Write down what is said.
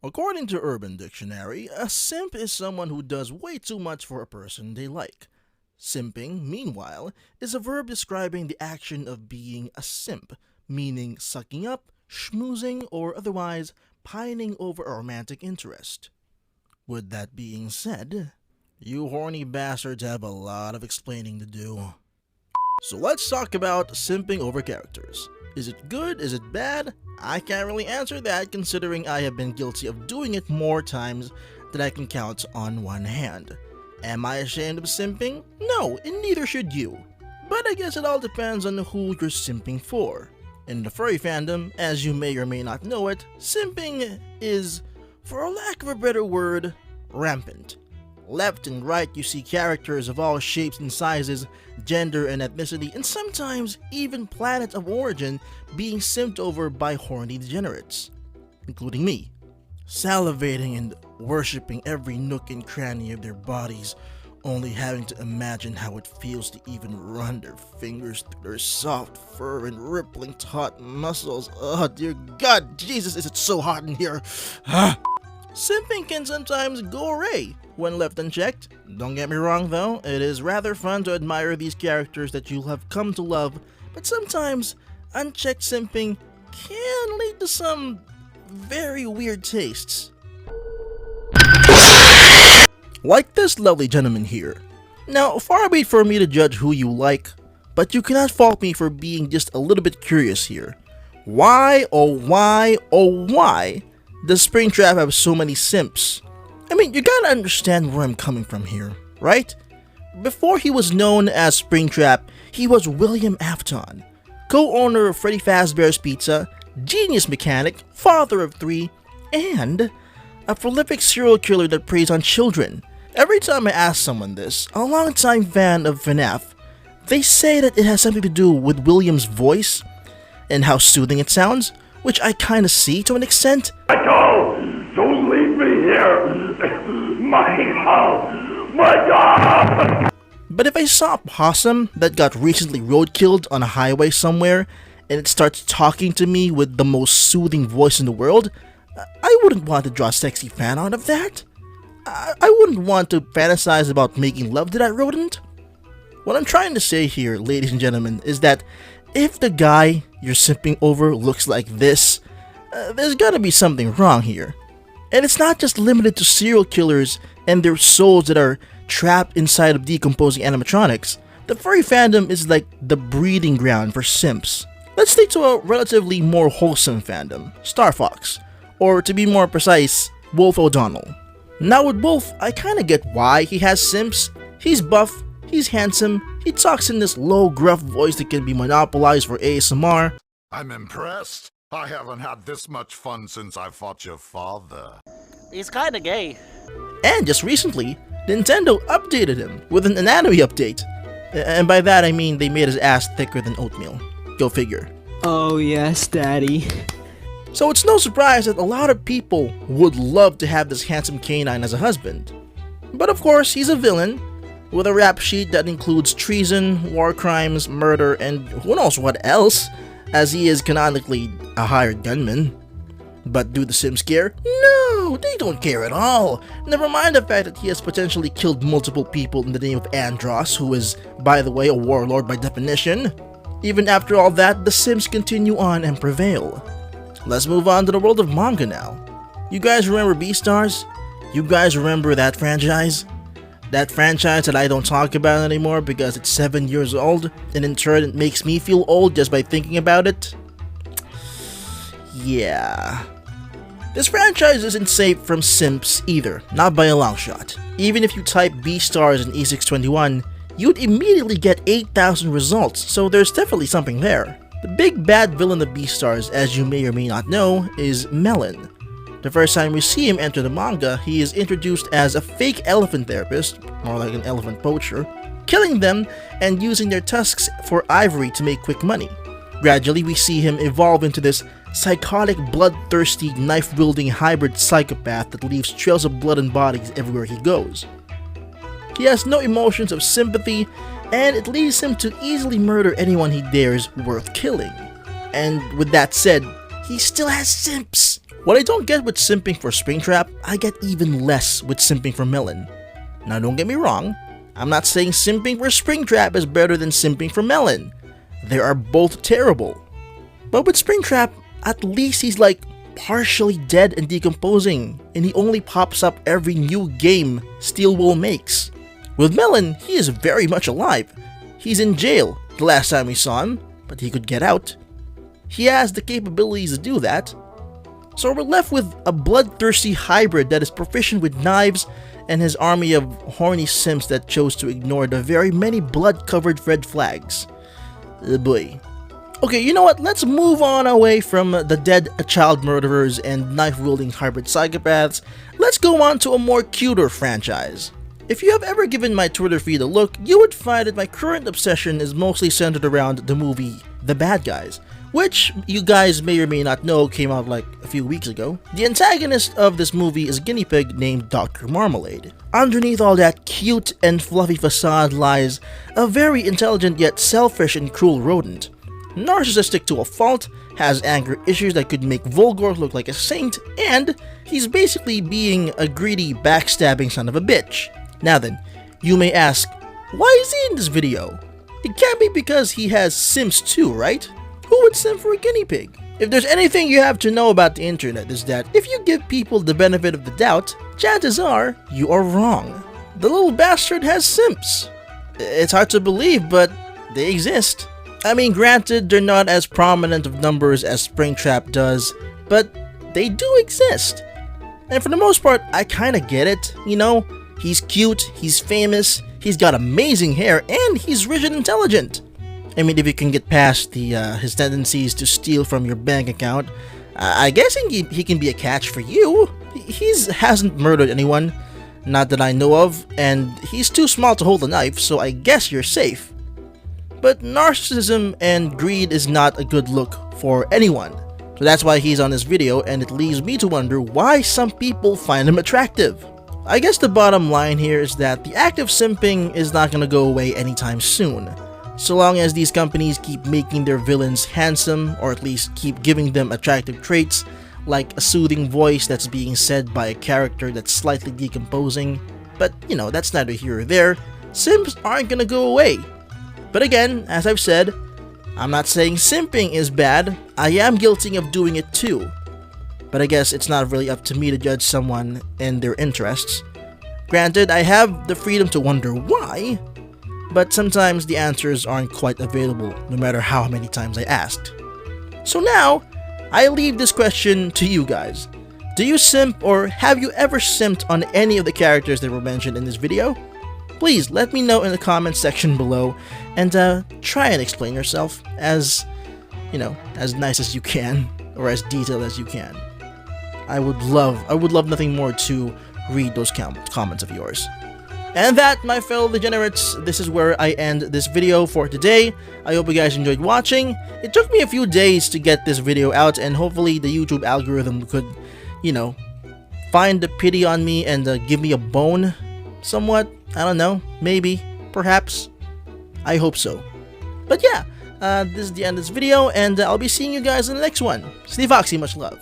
According to Urban Dictionary, a simp is someone who does way too much for a person they like. Simping, meanwhile, is a verb describing the action of being a simp, meaning sucking up, schmoozing, or otherwise pining over a romantic interest. With that being said, you horny bastards have a lot of explaining to do. So let's talk about simping over characters. Is it good? Is it bad? I can't really answer that considering I have been guilty of doing it more times than I can count on one hand. Am I ashamed of simping? No, and neither should you. But I guess it all depends on who you're simping for. In the furry fandom, as you may or may not know it, simping is, for a lack of a better word, rampant. Left and right you see characters of all shapes and sizes, gender and ethnicity, and sometimes even planet of origin being simped over by horny degenerates, including me, salivating and worshipping every nook and cranny of their bodies, only having to imagine how it feels to even run their fingers through their soft fur and rippling taut muscles. Oh dear God, Jesus, is it so hot in here? Simping can sometimes go awry when left unchecked. Don't get me wrong though, it is rather fun to admire these characters that you'll have come to love, but sometimes unchecked simping can lead to some very weird tastes. Like this lovely gentleman here. Now, far be it for me to judge who you like, but you cannot fault me for being just a little bit curious here. Why, oh why, oh why does Springtrap have so many simps? I mean, you gotta understand where I'm coming from here, right? Before he was known as Springtrap, he was William Afton, co-owner of Freddy Fazbear's Pizza, genius mechanic, father of 3, and a prolific serial killer that preys on children. Every time I ask someone this, a longtime fan of FNAF, they say that it has something to do with William's voice and how soothing it sounds, which I kinda see to an extent. Don't leave me here! My house! My God! But if I saw a possum that got recently roadkilled on a highway somewhere, and it starts talking to me with the most soothing voice in the world, I wouldn't want to draw a sexy fan out of that. I wouldn't want to fantasize about making love to that rodent. What I'm trying to say here, ladies and gentlemen, is that if the guy you're simping over looks like this, there's gotta be something wrong here. And it's not just limited to serial killers and their souls that are trapped inside of decomposing animatronics. The furry fandom is like the breeding ground for simps. Let's stick to a relatively more wholesome fandom, Star Fox, or to be more precise, Wolf O'Donnell. Now with Wolf, I kinda get why he has simps. He's buff, he's handsome, he talks in this low gruff voice that can be monopolized for ASMR. I'm impressed. I haven't had this much fun since I fought your father. He's kinda gay. And just recently, Nintendo updated him with an anatomy update. And by that I mean they made his ass thicker than oatmeal. Go figure. Oh yes, Daddy. So it's no surprise that a lot of people would love to have this handsome canine as a husband. But of course, he's a villain, with a rap sheet that includes treason, war crimes, murder, and who knows what else, as he is canonically a hired gunman. But do the Sims care? No, they don't care at all. Never mind the fact that he has potentially killed multiple people in the name of Andros, who is, by the way, a warlord by definition. Even after all that, the Sims continue on and prevail. Let's move on to the world of manga now. You guys remember Beastars? You guys remember that franchise? That franchise that I don't talk about anymore because it's 7 years old, and in turn it makes me feel old just by thinking about it? Yeah. This franchise isn't safe from simps either, not by a long shot. Even if you type Beastars in E621, you'd immediately get 8,000 results, so there's definitely something there. The big bad villain of Beastars, as you may or may not know, is Melon. The first time we see him enter the manga, he is introduced as a fake elephant therapist, more like an elephant poacher, killing them and using their tusks for ivory to make quick money. Gradually, we see him evolve into this psychotic, bloodthirsty, knife-wielding hybrid psychopath that leaves trails of blood and bodies everywhere he goes. He has no emotions of sympathy, and it leaves him to easily murder anyone he dares worth killing. And with that said, he still has simps. What I don't get with simping for Springtrap, I get even less with simping for Melon. Now don't get me wrong, I'm not saying simping for Springtrap is better than simping for Melon. They are both terrible. But with Springtrap, at least he's like partially dead and decomposing, and he only pops up every new game Steelwool makes. With Melon, he is very much alive. He's in jail the last time we saw him, but he could get out. He has the capabilities to do that. So we're left with a bloodthirsty hybrid that is proficient with knives and his army of horny simps that chose to ignore the very many blood-covered red flags. Boy. Okay, you know what? Let's move on away from the dead child murderers and knife-wielding hybrid psychopaths. Let's go on to a more cuter franchise. If you have ever given my Twitter feed a look, you would find that my current obsession is mostly centered around the movie The Bad Guys, which you guys may or may not know came out like a few weeks ago. The antagonist of this movie is a guinea pig named Dr. Marmalade. Underneath all that cute and fluffy facade lies a very intelligent yet selfish and cruel rodent. Narcissistic to a fault, has anger issues that could make Volgor look like a saint, and he's basically being a greedy, backstabbing son of a bitch. Now then, you may ask, why is he in this video? It can't be because he has simps too, right? Who would simp for a guinea pig? If there's anything you have to know about the internet is that if you give people the benefit of the doubt, chances are you are wrong. The little bastard has simps. It's hard to believe, but they exist. I mean, granted, they're not as prominent of numbers as Springtrap does, but they do exist. And for the most part, I kinda get it, you know? He's cute, he's famous, he's got amazing hair, and he's rich and intelligent. I mean, if you can get past his tendencies to steal from your bank account, I guess he can be a catch for you. He hasn't murdered anyone, not that I know of, and he's too small to hold a knife, so I guess you're safe. But narcissism and greed is not a good look for anyone. So that's why he's on this video, and it leaves me to wonder why some people find him attractive. I guess the bottom line here is that the act of simping is not gonna go away anytime soon. So long as these companies keep making their villains handsome, or at least keep giving them attractive traits, like a soothing voice that's being said by a character that's slightly decomposing. But, you know, that's neither here or there. Simps aren't gonna go away. But again, as I've said, I'm not saying simping is bad. I am guilty of doing it too. But I guess it's not really up to me to judge someone and their interests. Granted, I have the freedom to wonder why, but sometimes the answers aren't quite available, no matter how many times I asked. So now, I leave this question to you guys. Do you simp, or have you ever simped on any of the characters that were mentioned in this video? Please let me know in the comments section below, and try and explain yourself as, you know, as nice as you can, or as detailed as you can. I would love nothing more to read those comments of yours. And that, my fellow degenerates, this is where I end this video for today. I hope you guys enjoyed watching. It took me a few days to get this video out, and hopefully the YouTube algorithm could, you know, find the pity on me and give me a bone somewhat. I don't know, maybe, perhaps. I hope so. But yeah, this is the end of this video, and I'll be seeing you guys in the next one. Stay foxy, much love.